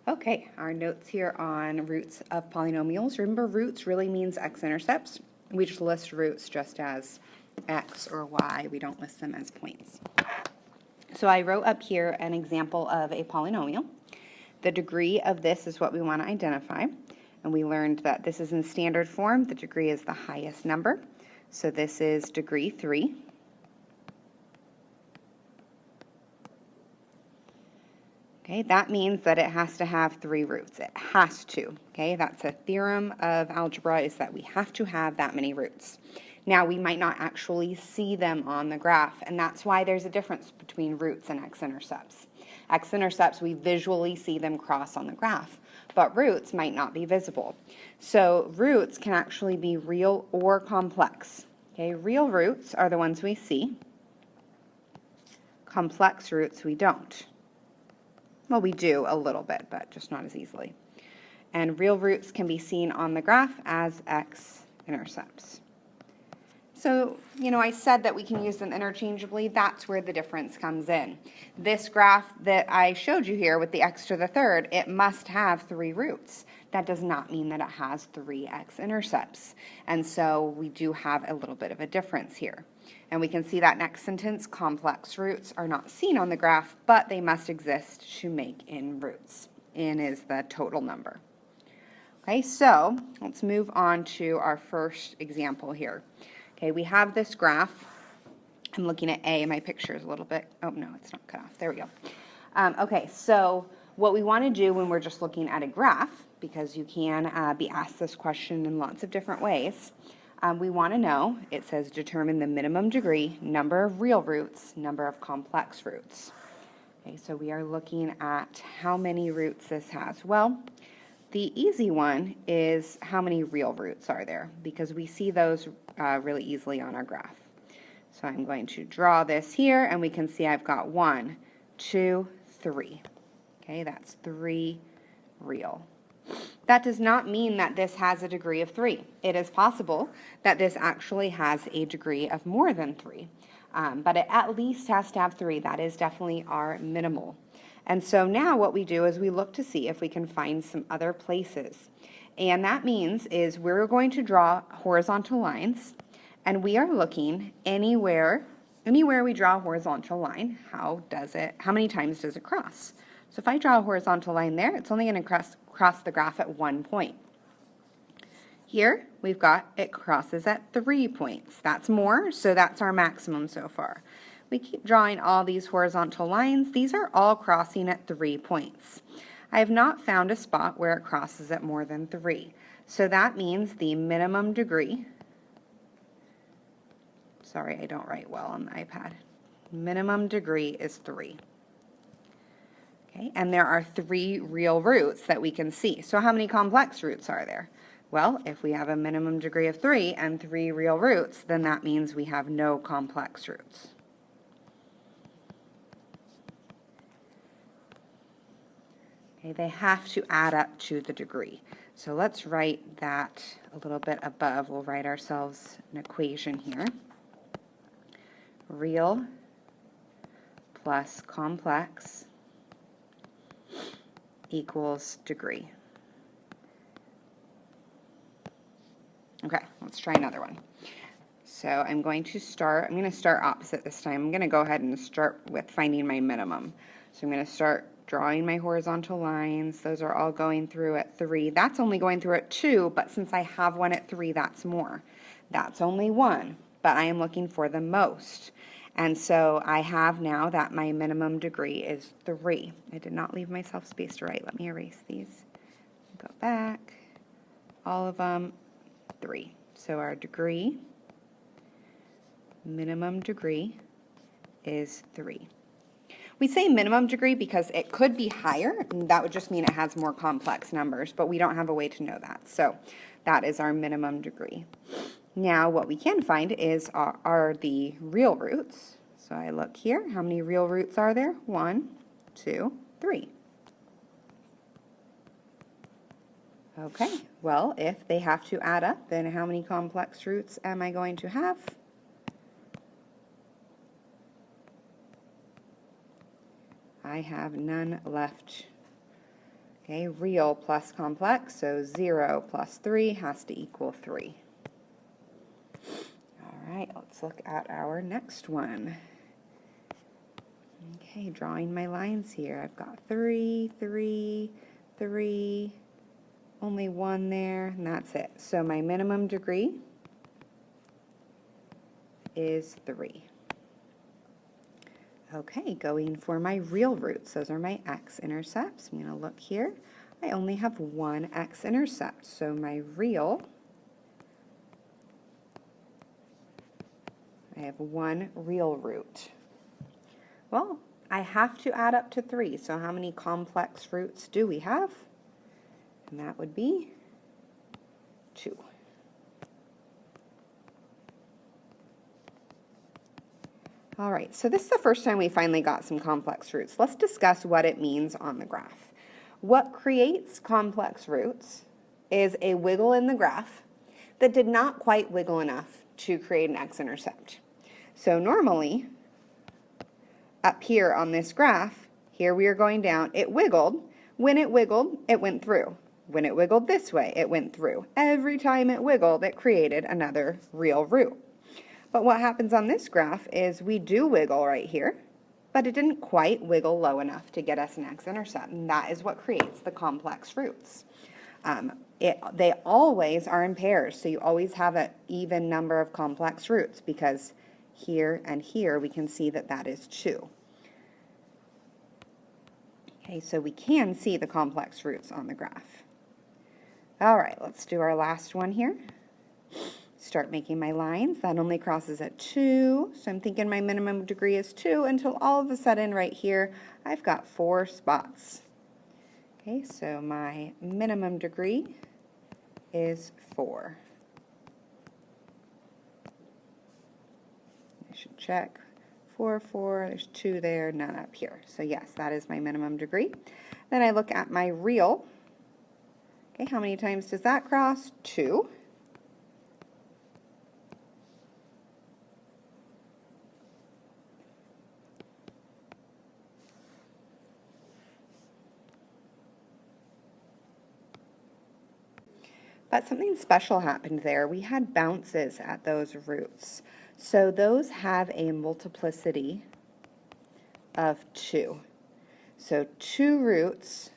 Okay, our notes here on roots of polynomials. Remember, roots really means x-intercepts. We just list roots just as x or y. We don't list them as points. So I wrote up here an example of a polynomial. The degree of this is what we want to identify. And we learned that this is in standard form. The degree is the highest number. So this is degree 3. Okay, that means that it has to have 3 roots. It has to. Okay, that's a theorem of algebra, is that we have to have that many roots. Now, we might not actually see them on the graph, and that's why there's a difference between roots and x-intercepts. X-intercepts, we visually see them cross on the graph, but roots might not be visible. So roots can actually be real or complex. Okay, real roots are the ones we see. Complex roots we don't. Well, we do a little bit, but just not as easily. And real roots can be seen on the graph as x-intercepts. So, I said that we can use them interchangeably. That's where the difference comes in. This graph that I showed you here with the x to the third, it must have 3 roots. That does not mean that it has 3 x-intercepts. And so we do have a little bit of a difference here. And we can see that next sentence, complex roots are not seen on the graph, but they must exist to make n roots. N is the total number. Okay, so let's move on to our first example here. Okay, we have this graph. I'm looking at A, my picture is a little bit, oh no, it's not cut off. There we go. Okay, so what we want to do when we're just looking at a graph, because you can be asked this question in lots of different ways, we want to know, it says determine the minimum degree, number of real roots, number of complex roots. Okay, so we are looking at how many roots this has. Well, the easy one is how many real roots are there, because we see those really easily on our graph. So I'm going to draw this here, and we can see I've got 1, 2, 3. Okay, that's 3 real. That does not mean that this has a degree of 3. It is possible that this actually has a degree of more than 3, but it at least has to have 3. That is definitely our minimal. And so now what we do is we look to see if we can find some other places. And that means is we're going to draw horizontal lines, and we are looking anywhere we draw a horizontal line, how many times does it cross? So if I draw a horizontal line there, it's only going to cross the graph at 1 point. Here, we've got it crosses at 3 points. That's more, so that's our maximum so far. We keep drawing all these horizontal lines. These are all crossing at 3 points. I have not found a spot where it crosses at more than 3. So that means the minimum degree, sorry, I don't write well on the iPad. Minimum degree is 3. Okay, and there are 3 real roots that we can see. So how many complex roots are there? Well, if we have a minimum degree of 3 and 3 real roots, then that means we have no complex roots. Okay, they have to add up to the degree. So let's write that a little bit above. We'll write ourselves an equation here. Real plus complex equals degree. Okay, let's try another one. So I'm going to start opposite this time. I'm going to go ahead and start with finding my minimum. So I'm going to start drawing my horizontal lines. Those are all going through at 3. That's only going through at 2, but since I have one at 3, that's more. That's only 1, but I am looking for the most. And so I have now that my minimum degree is 3. I did not leave myself space to write. Let me erase these. Go back. All of them, 3. So our degree, minimum degree, is 3. We say minimum degree because it could be higher, and that would just mean it has more complex numbers, but we don't have a way to know that. So that is our minimum degree. Now what we can find is are the real roots. So I look here, how many real roots are there? 1, 2, 3. Okay, well, if they have to add up, then how many complex roots am I going to have? I have none left Okay, real plus complex, so 0 plus 3 has to equal 3. All right, let's look at our next one. Okay, drawing my lines here. I've got 3, 3, 3, only 1 there, and that's it. So my minimum degree is 3. Okay, going for my real roots. Those are my x-intercepts. I'm going to look here. I only have one x-intercept, so my real, I have one real root. Well, I have to add up to 3, so how many complex roots do we have? And that would be 2. All right, so this is the first time we finally got some complex roots. Let's discuss what it means on the graph. What creates complex roots is a wiggle in the graph that did not quite wiggle enough to create an x-intercept. So normally, up here on this graph, here we are going down, it wiggled. When it wiggled, it went through. When it wiggled this way, it went through. Every time it wiggled, it created another real root. But what happens on this graph is we do wiggle right here, but it didn't quite wiggle low enough to get us an x-intercept, and that is what creates the complex roots. They always are in pairs, so you always have an even number of complex roots, because here and here we can see that that is 2. Okay, so we can see the complex roots on the graph. All right, let's do our last one here. Start making my lines. That only crosses at 2, so I'm thinking my minimum degree is 2 until all of a sudden right here I've got 4 spots. Okay, so my minimum degree is 4. I should check. 4, 4, there's 2 there, none up here. So yes, that is my minimum degree. Then I look at my real. Okay, how many times does that cross? 2. But something special happened there. We had bounces at those roots. So those have a multiplicity of 2. So 2 roots